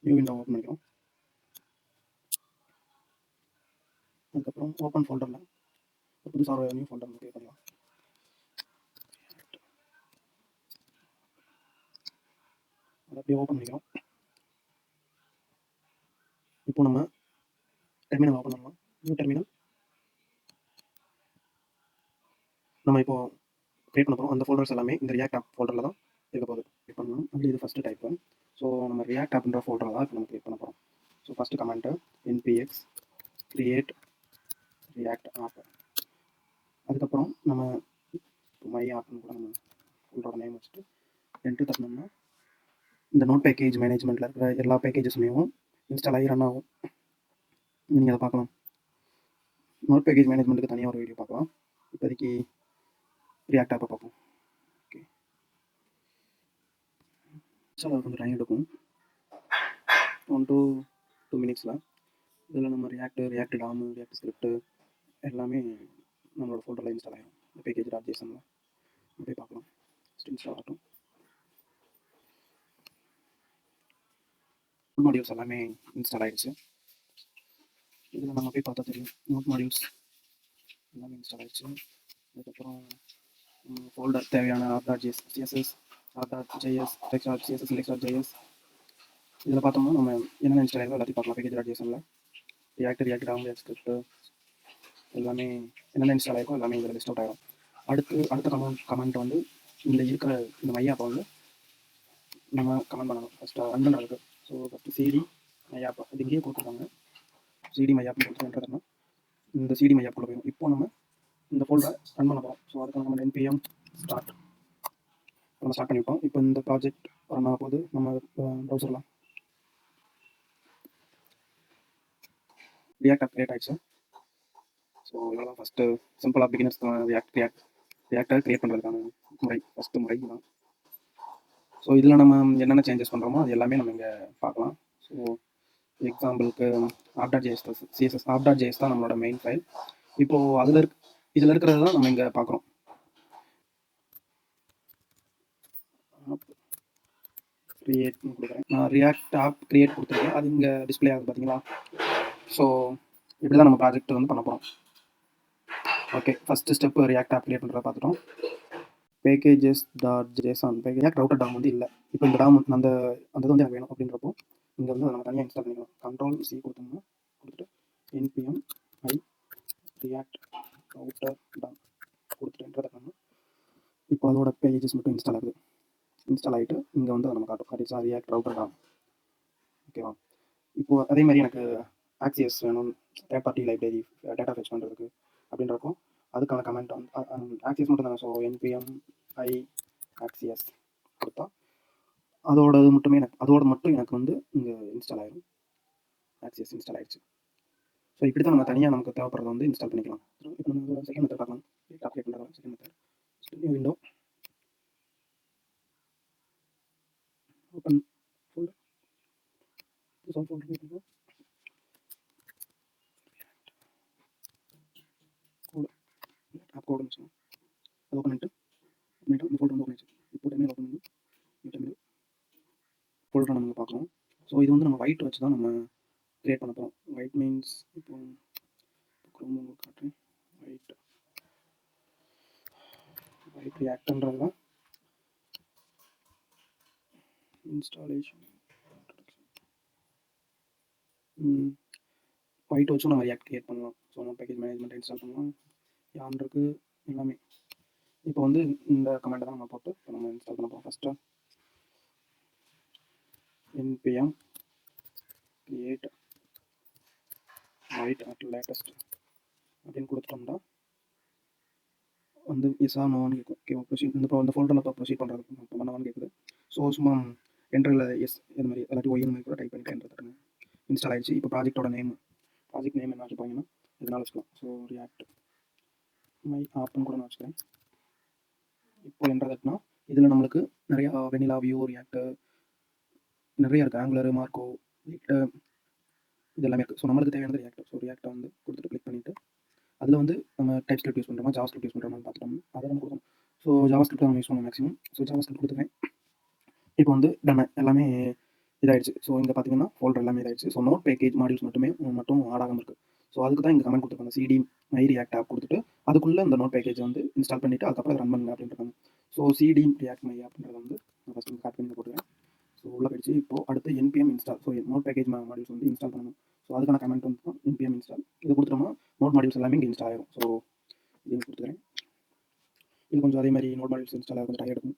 New window open பண்ணிக்கிறோம். அதுக்கப்புறம் open ஃபோல்டரில் புதுசாக ஒரு நியூ ஃபோல்டர் கிரியேட் பண்ணலாம். அதை அப்படியே ஓப்பன் பண்ணிக்கிறோம். இப்போ நம்ம டெர்மினல் ஓப்பன் பண்ணலாம். நியூ டெர்மினல் நம்ம இப்போ கிரியேட் பண்ண போகிறோம். அந்த ஃபோல்டர்ஸ் எல்லாமே இந்த ரியாக்ட் ஆப் ஃபோல்டரில் தான் இருக்க போகுது. கிரியேட் பண்ணணும். அப்படி இது ஃபஸ்ட்டு டைப்பு. ஸோ நம்ம ரியாக்ட் ஆப்ன்ற ஃபோல்டரில் தான் இப்போ நம்ம கிரியேட் பண்ண போகிறோம். So first comment npx create react app. அதுக்கப்புறம் நம்ம மை ஆப்னு கூட நம்ம ஃபோல்டரோட நேம் வச்சுட்டு என்ட்ரு தட்டினோம்னா இந்த நோட் பேக்கேஜ் மேனேஜ்மெண்ட்டில் இருக்கிற எல்லா பேக்கேஜஸுமேவும் இன்ஸ்டால் ஆகி ரன் ஆகும். நீங்கள் அதை பார்க்கலாம். நோட் பேக்கேஜ் மேனேஜ்மெண்ட்டுக்கு தனியாக ஒரு வீடியோ பார்க்கலாம். இப்போதைக்கு ரியாக்ட் ஆப்பை பார்ப்போம். ஓகே, இன்ஸ்டால் கொஞ்சம் டைம் எடுக்கும், 1 to 2 மினிட்ஸில். இதில் நம்ம ரியாக்ட் டாமு, ரியாக்ட் ஸ்கிரிப்ட் எல்லாமே நம்மளோட ஃபோல்டரில் இன்ஸ்டால் ஆகிடும். இந்த பேக்கேஜ் .jsonல போய் பார்க்கலாம். இன்ஸ்டால் ஆகட்டும். மாடியூல்ஸ் எல்லாமே இன்ஸ்டால் ஆகிடுச்சு. இதில் நம்ம போய் பார்த்தா தெரியும், நோட் மாடியூல்ஸ் எல்லாமே இன்ஸ்டால் ஆகிடுச்சு. அதுக்கப்புறம் ஃபோல்டர் தேவையான r.css, r.js, index.css, index.js. இதில் பார்த்தோம்னா நம்ம என்னென்ன இன்ஸ்டால் ஆகிடும் எல்லாத்தையும் பார்க்கலாம். பேக்கேஜ் .jsonல ரியாக்ட் டாம், ரியாக்ட் ஸ்கிரிப்ட் எல்லாமே என்னென்ன இன்ஸ்டால் ஆகிருக்கோ எல்லாமே இதில் லிஸ்ட் அவுட் ஆகிடும். அடுத்த கமெண்ட் வந்து இந்த இருக்கிற இந்த மையாப்பை வந்து நம்ம கமெண்ட் பண்ணணும். ஃபஸ்ட்டு ரன் பண்ணுறதுக்கு. ஸோ ஃபஸ்ட்டு சிடி மையாப் அது இங்கேயே கொடுத்துருக்காங்க. சிடி மையாப் கொடுத்துருன்றதுனா இந்த சிடி மையாப் கொண்டு போயிடும். இப்போ நம்ம இந்த ஃபோல்டரை ரன் பண்ண போகிறோம். ஸோ அதுக்கு நம்ம npm ஸ்டார்ட் நம்ம ஸ்டார்ட் பண்ணிவிட்டோம். இப்போ இந்த ப்ராஜெக்ட் ரன் ஆக போது நம்ம ப்ரௌசரில் ரியாக்ட் ஆப் கிரியேட் ஆகிடுச்சு. ஸோ இதெல்லாம் ஃபஸ்ட்டு சிம்பிளாக பிகினர்ஸ் ரியாக்டை கிரியேட் பண்ணுறதுக்கான ஃபஸ்ட்டு முறை தான். ஸோ இதில் நம்ம என்னென்ன சேஞ்சஸ் பண்ணுறோமோ அது எல்லாமே நம்ம இங்கே பார்க்கலாம். ஸோ எக்ஸாம்பிளுக்கு r.js r.js தான் நம்மளோட மெயின் ஃபைல். இப்போது இதில் இருக்கிறது தான் நம்ம இங்கே பார்க்குறோம். கிரியேட்னு கொடுக்குறேன். நான் ரியாக்ட் ஆப் கிரியேட் கொடுத்துருக்கேன். அது இங்கே டிஸ்பிளே ஆகுது பார்த்தீங்களா? ஸோ இப்படி தான் நம்ம ப்ராஜெக்ட் வந்து பண்ண போகிறோம். Okay, first step React app create பண்ணுறத பார்த்துட்டோம். பேக்கேஜஸ்.json ரியாக்ட் ரவுட்டர் டாம் வந்து இல்லை. இப்போ இந்த டாம் அந்த இது வந்து எனக்கு வேணும் அப்படின்றப்போ இங்கே வந்து நம்ம தனியாக இன்ஸ்டால் பண்ணிக்கலாம். Ctrl+C கொடுத்தோம்னா கொடுத்துட்டு npm i react router Tom கொடுத்துட்டு என்ட்ரு தட்டோம்னா இப்போ அதோட பேக்கேஜஸ் மட்டும் இன்ஸ்டால் ஆகுது. இன்ஸ்டால் ஆகிட்டு இங்கே வந்து நம்ம காட்டிச்சா ரியாக்ட் ரவுட்டர் டாம். ஓகேவா? இப்போது அதே மாதிரி எனக்கு ஆக்சியஸ் வேணும், third party library data fetch பண்ணுறதுக்கு அப்படின்றப்போ அதுக்கான கமெண்ட் வந்து ஆக்சியஸ் மட்டும் தானே. ஸோ npm i ஆக்சியஸ் கொடுத்தா அதோட மட்டும் எனக்கு வந்து இங்கே இன்ஸ்டால் ஆகிடும். ஆக்சியஸ் இன்ஸ்டால் ஆகிடுச்சு. ஸோ இப்படி தான் நம்ம தனியாக நமக்கு தேவைப்படுறத வந்து இன்ஸ்டால் பண்ணிக்கலாம். இப்போ நம்ம செகண்ட் மெத்தட் பார்க்கலாம். கிரியேட் பண்ணுறதா second method new window open folder புதுசாக ஃபோல்டர் கிரியேட் பண்ணுறோம். ஆப் கோடு வச்சுக்கோங்க. அது ஓப்பன் பண்ணிட்டு இந்த ஃபோல்டர் வந்து ஓப்பன் ஆச்சு. இப்போ டெர்மினல் ஓப்பன் பண்ணி டெர்மினல் ஃபோல்டரை நம்ம பார்க்குறோம். ஸோ இது வந்து நம்ம ஒயிட் வச்சு தான் நம்ம கிரியேட் பண்ண போகிறோம். ஒயிட் மீன்ஸ் இப்போ குரோம் உங்களுக்கு காட்டுறேன். ஒயிட் ரியாக்ட்ன்றது தான் இன்ஸ்டாலேஷன் ஒயிட் வச்சும் நம்ம ரியாக்ட் கிரியேட் பண்ணலாம். ஸோ நம்ம பேக்கேஜ் மேனேஜ்மெண்ட் இன்ஸ்டால் பண்ணலாம். யான் இருக்குது எல்லாமே. இப்போ வந்து இந்த கமெண்ட்டை தான் நம்ம போட்டு இப்போ நம்ம இன்ஸ்டால் பண்ண போகிறோம். First npm create white at latest அப்படின்னு கொடுத்துட்டோம்னா வந்து எஸ்ஆ நோன்னு கேட்கும். ஓகே, ப்ரொசீட் இந்த ஃபோல்டரில் இப்போ ப்ரொசீட் பண்ணுறதுக்கு பண்ணவான்னு கேட்குது. ஸோ சும்மா என்ட்ரில் எஸ் இது மாதிரி எல்லாத்தையும் ஒய் மாதிரி கூட டைப் பண்ணிட்டு என்ட்ரு தட்டுங்க. இன்ஸ்டால் ஆகிடுச்சு. இப்போ ப்ராஜெக்ட் நேம் என்ன வச்சுப்பாங்கன்னா இதனால் வச்சுக்கலாம். ஸோ ரியாக்ட் மை ஆப்னு கூட நான் வச்சுக்கிறேன். இப்போ என்ட்ரு தட்டினா இதில் நம்மளுக்கு நிறையா வெனிலா, வியூ, ரியாக்ட் நிறைய இருக்குது. ஆங்குலர், மார்க்கோ, இது எல்லாமே இருக்குது. ஸோ நம்மளுக்கு தேவையானது ரியாக்ட். ஸோ ரியாக்டை வந்து கொடுத்துட்டு கிளிக் பண்ணிவிட்டு அதில் வந்து நம்ம டைப் ஸ்கிரிப்ட் யூஸ் பண்ணுறோமா, ஜாவா ஸ்கிரிப்ட் யூஸ் பண்ணுறோமான்னு பார்த்துட்டோம். அதை நம்ம கொடுக்கணும். ஸோ ஜாவா ஸ்கிரிப்ட் நம்ம யூஸ் பண்ணுவோம் மேக்ஸிமம். ஸோ ஜாவா ஸ்கிரிப்ட் கொடுத்துருக்கேன். இப்போ வந்து டன் எல்லாமே இதாயிடுச்சு. ஸோ இங்க பார்த்தீங்கன்னா, ஃபோல்டர் எல்லாமே இதாயிடுச்சு. ஸோ நோட் பேக்கேஜ் மாடியூல்ஸ் மட்டும் ஆட் ஆகாம இருக்கு. ஸோ அதுக்கு தான் இங்க கமெண்ட் குடுத்துருக்காங்க. சிடி மை ரியாக்ட் ஆப் குடுத்துட்டு, அதுக்குள்ள இந்த நோட் பேக்கேஜ் வந்து இன்ஸ்டால் பண்ணிட்டு, அதுக்கப்புறம் ரன் பண்ணுங்க அப்படின்ருக்காங்க. ஸோ சிடி ரியாக்ட் மை அப்படின்றத வந்து நான் ஃபர்ஸ்ட் காப்பி பண்ணி போட்டுக்கிறேன். ஸோ உள்ள போயிடுச்சு. இப்போ அடுத்து NPM install. So note package modules வந்து இன்ஸ்டால் பண்ணணும். ஸோ அதுக்கான கமெண்ட் வந்து என்பிஎம் இன்ஸ்டால். இது குடுத்துட்டோம்னா, நோட் மாடியூல்ஸ் எல்லாமே இங்க இன்ஸ்டால் ஆயிரும். ஸோ இது குடுத்துக்கிறேன். இது கொஞ்சம் அதே மாரி நோட் மாடியூல்ஸ் இன்ஸ்டால் ஆக கொஞ்சம் டைம் எடுக்கும்.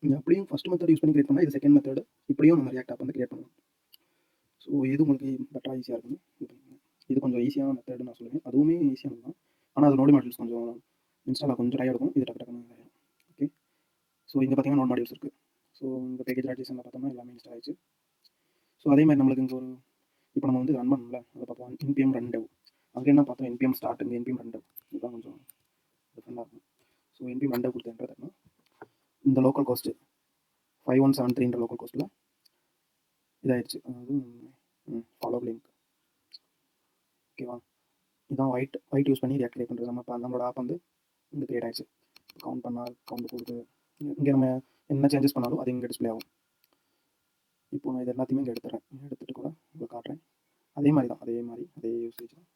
நீங்க அப்படியும் ஃபர்ஸ்ட் மெத்தட் யூஸ் பண்ணி கிரியேட் பண்ணா, இது செகண்ட் மெத்தட். இப்படியும் நம்ம ரியாக்ட் ஆப் வந்து கிரியேட் பண்ணலாம். ஸோ இது உங்களுக்கு பெட்டரா ஈஸியா இருக்கும்னு இது பண்ணிக்கோங்க. இது கொஞ்சம் ஈஸியான மெத்தட்னு நான் சொல்லுவேன். அதுவுமே ஈஸியானது தான். ஆனா அது நோட் மாடியூல்ஸ் கொஞ்சம் இன்ஸ்டால் ஆக கொஞ்சம் டைம் எடுக்கும். இது டக்கு டக்குன்னு இதாயிரும். ஓகே. ஸோ இங்க பார்த்தீங்கன்னா நோட் மாடியூல்ஸ் இருக்கு. ஸோ இந்த பேக்கேஜ் டாட்.json பார்த்தோம்னா எல்லாமே இன்ஸ்டால் ஆயிடுச்சு. ஸோ அதே மாதிரி நம்மளுக்கு இங்க ஒரு இப்போ நம்ம வந்து ரன் பண்ணணும்ல, அதை பார்ப்போம். npm run dev. அங்கே என்ன பார்த்தோம், npm start இங்கே npm run dev. இதுதான் கொஞ்சம் டிஃப்ரெண்டாக இருக்கும். ஸோ npm run dev கொடுத்து என்டர் தட்டணும். இந்த லோக்கல் கோஸ்ட் 5173ன்ற லோக்கல் கோஸ்ட்டில் இதாயிடுச்சு. அதாவது ஃபாலோ லிங்க். ஓகேவா? இதான் ஒயிட் யூஸ் பண்ணி ரியாக்ட் கிரியேட் பண்ணுறது. நம்மளோட ஆப் வந்து இங்கே கிரியேட் ஆயிடுச்சு. கவுண்ட் பண்ணால் கவுண்ட் கொடுத்து இங்கே நம்ம என்ன சேஞ்சஸ் பண்ணாலும் அது இங்கே டிஸ்பிளே ஆகும். இப்போ நான் இது எல்லாத்தையுமே இங்கே எடுத்துகிட்டு கூட உங்களுக்கு காட்டுறேன். அதே மாதிரி தான், அதே யூசேஜ் தான்.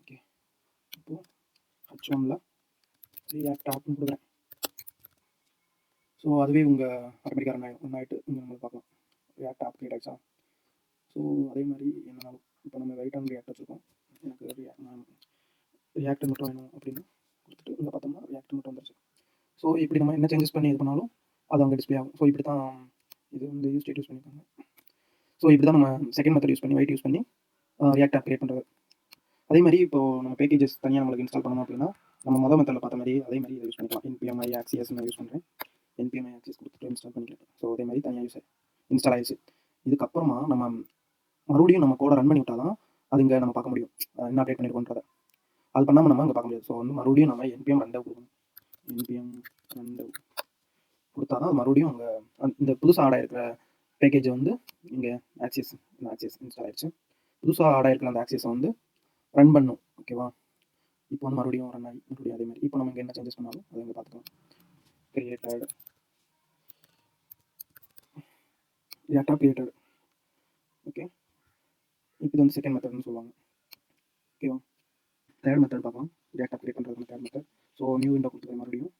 ஓகே. இப்போது H1ல் ரியாக்ட் ஆப்னு கொடுக்குறேன். ஸோ அதுவே உங்கள் ஆட்டோமேட்டிக்காக ரன் ஆகிட்டு இங்கே நம்ம பார்க்கலாம். ரியாக்ட் ஆப் கிரியேட் ஆகிடுச்சா? ஸோ அதே மாதிரி என்னன்னாலும் இப்போ நம்ம ரைட் ஆன் ரியாக்ட் வச்சுருக்கோம். எனக்கு ரியாக்ட் மட்டும் வேணும் அப்படின்னு கொடுத்துட்டு இங்கே பார்த்தோம்னா ரியாக்ட் மட்டும் வந்துருச்சு. ஸோ இப்படி நம்ம என்ன சேஞ்சஸ் பண்ணி இது பண்ணாலும் அது அங்கே டிஸ்பிளே ஆகும். ஸோ இப்படி தான் இது வந்து ஸ்டேட் யூஸ் பண்ணியிருக்காங்க. ஸோ இப்படி தான் நம்ம செகண்ட் மெத்தட் யூஸ் பண்ணி ஒயிட் யூஸ் பண்ணி ரியாக்ட் ஆப் கிரியேட் பண்ணுறது. அதே மாதிரி இப்போ நம்ம பேக்கேஜஸ் தனியாக நம்மளுக்கு இன்ஸ்டால் பண்ணணும் அப்படின்னா நம்ம மொதல் மெத்தடில் பார்த்த மாதிரி அதே மாதிரி இதை யூஸ் பண்ணிக்கலாம். npm i-access நான் யூஸ் பண்ணுறேன். npm i-access கொடுத்துட்டு இன்ஸ்டால் பண்ணிக்கலாம். ஸோ அதே மாதிரி தனியாக இன்ஸ்டால் ஆயிடுச்சு. இதுக்கப்புறமா நம்ம மறுபடியும் நம்ம கோடை ரன் பண்ணி விட்டால் தான் அது இங்கே நம்ம பார்க்க முடியும், என்ன அப்டேட் பண்ணியிருக்கோன்றதை. அது பண்ணாமல் நம்ம அங்கே பார்க்க முடியாது. ஸோ வந்து மறுபடியும் நம்ம npm run dev கொடுக்கணும். npm run dev கொடுத்தா தான் மறுபடியும் அங்கே இந்த புதுசாக ஆட் ஆகிருக்கிற பேக்கேஜை வந்து இங்கே ஆக்சஸ் இன்ஸ்டால் ஆயிடுச்சு. புதுசாக ஆட் ஆகிருக்கிற அந்த ஆக்சஸை வந்து ரன் பண்ணும். ஓகேவா? இப்போ வந்து மறுபடியும் ரன் ஆகி மறுபடியும் அதே மாதிரி இப்போ நம்ம இங்கே என்ன சேஞ்சஸ் பண்ணாலும் அதை இங்கே பார்த்துக்கலாம். Created React app created. Okay. இப்போ இது வந்து செகண்ட் மெத்தட்னு சொல்லுவாங்க. ஓகேவா? தேர்ட் மெத்தட் பார்க்கலாம். ரியாக்ட் ஆப் கிரியேட் பண்ணுறது third method. So new window கொடுத்துருக்கேன். மறுபடியும்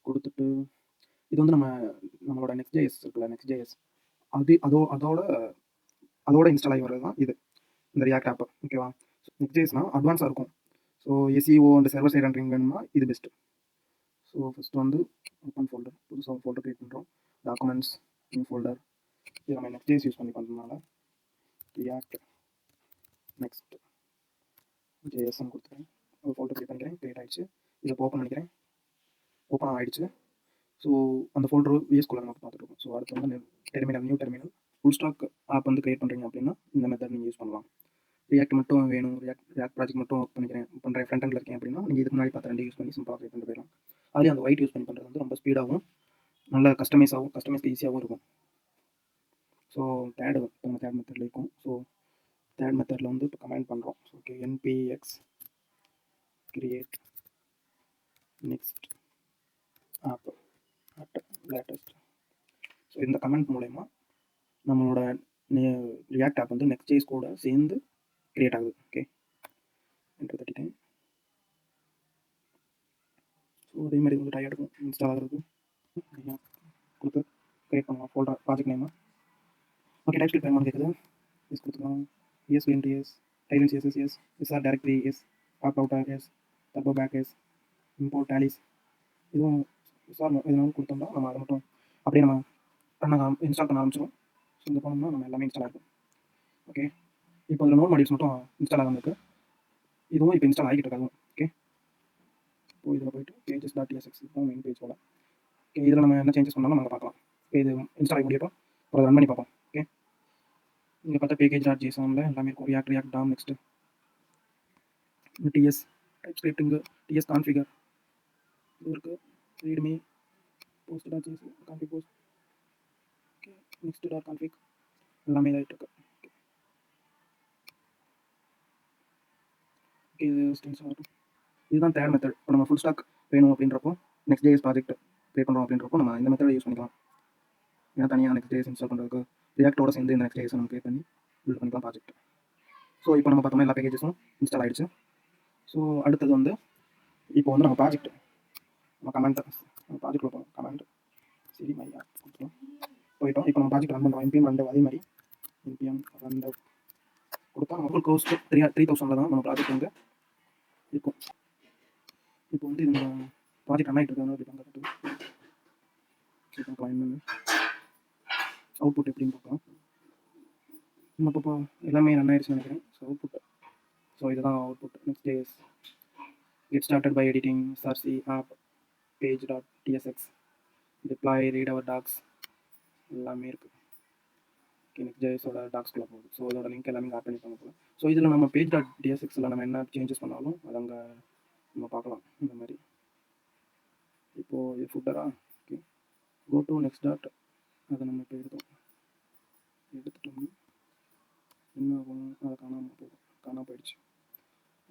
கொடுத்துட்டு இது வந்து நம்மளோட Next.js இருக்குல்ல, Next.js அது அதோட இன்ஸ்டால் ஆகி வர்றது தான் இது, இந்த ரியாக்ட் ஆப். ஓகேவா? Next.jsனா அட்வான்ஸாக இருக்கும். So SEO and server side running வேணும்னா இது பெஸ்ட்டு. ஸோ ஃபஸ்ட்டு வந்து ஓப்பன் ஃபோல்டர், புதுசாக ஒரு ஃபோல்டர் க்ரியேட் பண்ணுறோம். Documents, new folder. இது நம்ம Next.js யூஸ் பண்ணி பண்ணுறதுனால ரியாக்ட் நெக்ஸ்ட் ஜேஎஸ்ன்னு கொடுத்துக்கிறேன். ஒரு ஃபோல்டர் க்ரியேட் பண்ணிக்கிறேன். க்ரியேட் ஆகிடுச்சு. இதை ஓப்பன் பண்ணிக்கிறேன். ஓப்பன் ஆகிடுச்சு. ஸோ அந்த ஃபோல்டர் விஎஸ்குள்ளே நம்ம பார்த்துட்டு இருக்கோம். ஸோ அடுத்து வந்து new terminal full stack app வந்து க்ரியேட் பண்ணுறீங்க அப்படின்னா இந்த மெத்தட் நீங்கள் யூஸ் பண்ணலாம். ரியாக்ட் மட்டும் வேணும், ரியாக்ட் ப்ராஜெக்ட் மட்டும் ஒர்க் பண்ணுறேன் ஃப்ரண்ட் எண்டில் இருக்கேன் அப்படின்னா நீங்கள் இதுக்கு முன்னாடி பார்த்து 2 யூஸ் பண்ணி சிம்பிளாக க்ரியேட் பண்ணிட்டு போயிடலாம். அதுலேயும் அந்த ஒயிட் யூஸ் பண்ணி பண்ணுறது வந்து ரொம்ப ஸ்பீடாகவும் நல்ல கஸ்டமைஸ்க்கு ஈஸியாகவும் இருக்கும். ஸோ தேர்ட் மெத்தடில் இருக்கும். ஸோ தேர்ட் மெத்தடில் வந்து இப்போ கமெண்ட் பண்ணுறோம். So okay, npx create next app at latest. So இந்த கமெண்ட் மூலயமா நம்மளோட ரியாக்ட் ஆப் வந்து Next.js கூட சேர்ந்து கிரியேட் ஆகுது. Okay, enter தட்டிட்டேன். ஸோ அதே மாதிரி கொஞ்சம் டைம் எடுக்கும் இன்ஸ்டால் ஆகிறது. கொடுத்து கிரியேட் பண்ணலாம் folder project name. Okay, TypeScript வேணுமான்னு கேட்குது. எஸ் கொடுத்துக்கலாம். எஸ் வேண்டி yes, Tailwind yes, SR directory yes, app router yes, Turbopack yes, import alias இதுவும் எஸ்ஆர் எதுனாலும் கொடுத்தோம்னா நம்ம அதை மட்டும் அப்படியே நம்ம இன்ஸ்டால் பண்ண ஆரம்பிச்சிடும். ஸோ இந்த போனோம்னா நம்ம எல்லாமே இன்ஸ்டால் ஆகிடும். ஓகே, இப்போ அதில் நோட் மாடியூல்ஸ் மட்டும் இன்ஸ்டால் ஆகாம இதுவும் இப்போ இன்ஸ்டால் ஆகிட்டு இருக்காது. ஓகே, இப்போ இதில் போய்ட்டு pages.tsx தான் மெயின் பேஜ் போல். ஓகே, இதில் நம்ம என்ன சேஞ்சஸ் பண்ணாலும் நம்ம பார்க்கலாம். ஓகே, இது இன்ஸ்டால் ஆகி முடியட்டும், அப்புறம் ரன் பண்ணி பார்ப்போம். ஓகே, இங்கே பார்த்தா பேக்கேஜ்.jsonல எல்லாமே இருக்கும். React DOM next TS type ஸ்கிரிப்டிங்கு, டிஎஸ் கான்ஃபிகர் இது இருக்குது. README post.js config post. Okay, next.config எல்லாமே இதாகிட்டு இருக்கு. ஓகே, இது ஸ்டென்ஸ் ஆகட்டும். இதுதான் தேர்ட் மெத்தட். இப்போ நம்ம ஃபுல் ஸ்டாக் வேணும் அப்படின்றப்போ Next.js ப்ராஜெக்ட் க்ரியேட் பண்ணுறோம் அப்படின்றப்போ நம்ம இந்த மெத்தடை யூஸ் பண்ணிக்கலாம். ஏன்னா தனியாக Next.js இன்ஸ்டால் பண்ணுறதுக்கு ரியாக்டோட சேர்ந்து இந்த Next.js நம்ம க்ரியேட் பண்ணி பில்ட் பண்ணிக்கலாம் ப்ராஜெக்ட். ஸோ இப்போ நம்ம பார்த்தோம்னா எல்லா பேக்கேஜஸும் இன்ஸ்டால் ஆகிடுச்சு. ஸோ அடுத்தது வந்து இப்போ வந்து நம்ம ப்ராஜெக்ட் நம்ம கமெண்ட் ப்ராஜெக்ட் கொடுப்போம். கமெண்ட் சரி மையா கொடுத்துருவோம். போயிட்டோம். இப்போ நம்ம ப்ராஜெக்ட் ரன் பண்ணுறோம். npm ரன் அதே மாதிரி npm ரன் கொடுத்தா நம்ம ஃபுல் கோஸ்ட் 3000 தான் நம்ம ப்ராஜெக்ட் வந்து இருக்கும். இப்போ வந்து இந்த ப்ராஜெக்ட் ரன் ஆகிட்டு இருக்காங்க. அவுட்புட் எப்படின்னு பார்க்கலாம். நம்ம இப்போ எல்லாமே ரன் ஆயிடுச்சுன்னு நினைக்கிறேன். ஸோ அவுட்புட், ஸோ இதுதான் output. Next.js get started by editing src app page.tsx deploy read our docs எல்லாமே இருக்குது. ஓகே, Next.jsோட டாக்ஸ்குள்ளே போகுது. ஸோ அதோட லிங்க் எல்லாமே ஆட் பண்ணிப்பாங்க போல. ஸோ இதில் நம்ம page.tsxல நம்ம என்ன சேஞ்சஸ் பண்ணாலும் அது அங்கே நம்ம பார்க்கலாம். இந்த மாதிரி இப்போது இது ஃபுட்டரா. Okay, go to next dot, அதை நம்ம இப்போ எடுத்துட்டோம்னா என்ன ஆகும், அதை காணாமல் போயிடுச்சு.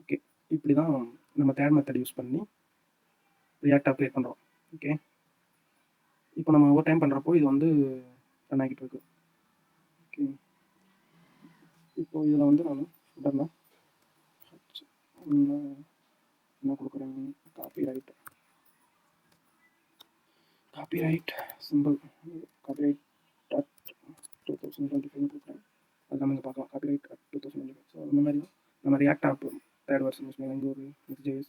ஓகே, இப்படி தான் நம்ம தேர்ட் மெத்தட் யூஸ் பண்ணி ரியாக்ட் அப்டேட் பண்ணுறோம். ஓகே, இப்போ நம்ம ஓவர் டைம் பண்ணுறப்போ இது வந்து ரன் ஆகிட்டு இருக்கு. ஓகே, இப்போ இதில் வந்து நான் ஃபுட்டரில் என்ன கொடுக்குறேன், காப்பிரைட் சிம்பிள் காப்பிரைட் அட் 2025 கொடுக்குறேன். அது நம்ம இங்கே பார்க்கலாம். Copyright at 2025. ஸோ அந்த மாதிரி நம்ம React app third version use பண்ணி இங்கே ஒரு Next.js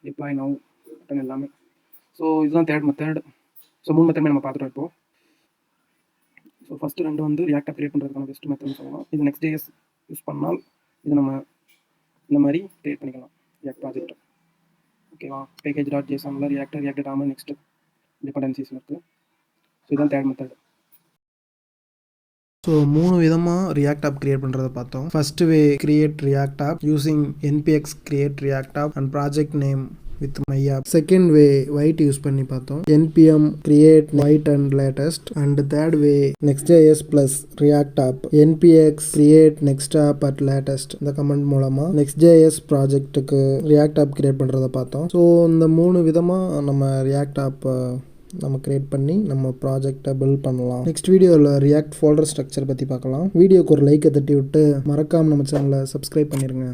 டிப்ளாய் நவ் பட்டன் எல்லாமே. ஸோ இதுதான் தேர்ட் மெத்தட். ஸோ 3 மெத்தட் நம்ம பார்த்துட்டோம் இப்போ. ஸோ ஃபஸ்ட்டு 2 வந்து ரியாக்ட் ஆப் கிரியேட் பண்ணுறதுக்கான பெஸ்ட் மெத்தட்னு சொல்லலாம். இது Next.js யூஸ் பண்ணால் இது நம்ம இந்த மாதிரி கிரியேட் பண்ணிக்கலாம் ரியாக்ட் ப்ராஜெக்ட். ஓகேவா, பேக்கேஜ்.json ரியாக்ட் ஆகாமல் நெக்ஸ்ட் டிபெண்டன்சிஸ் இருக்குது. ஸோ இதுதான் தேர்ட் மெத்தட். ஸோ 3 விதமாக ரியாக்ட் ஆப் கிரியேட் பண்ணுறதை பார்த்தோம். First way create React app using npx create React app and project name with my app. Second way Vite use பண்ணி பார்த்தோம். npm create Vite and latest. And third way Next.js plus React app npx create next app at latest. இந்த command மூலமாக Next.js ப்ராஜெக்ட்டுக்கு react app create பண்ணுறதை பார்த்தோம். So இந்த 3 விதமாக நம்ம React app நம்ம கிரியேட் பண்ணி நம்ம ப்ராஜெக்டை பில்ட் பண்ணலாம். நெக்ஸ்ட் வீடியோவில் ரியாக்ட் ஃபோல்டர் ஸ்ட்ரக்சர் பற்றி பார்க்கலாம். வீடியோக்கு ஒரு லைக்கை தட்டி விட்டு மறக்காமல் நம்ம சேனலை சப்ஸ்கிரைப் பண்ணிடுங்க.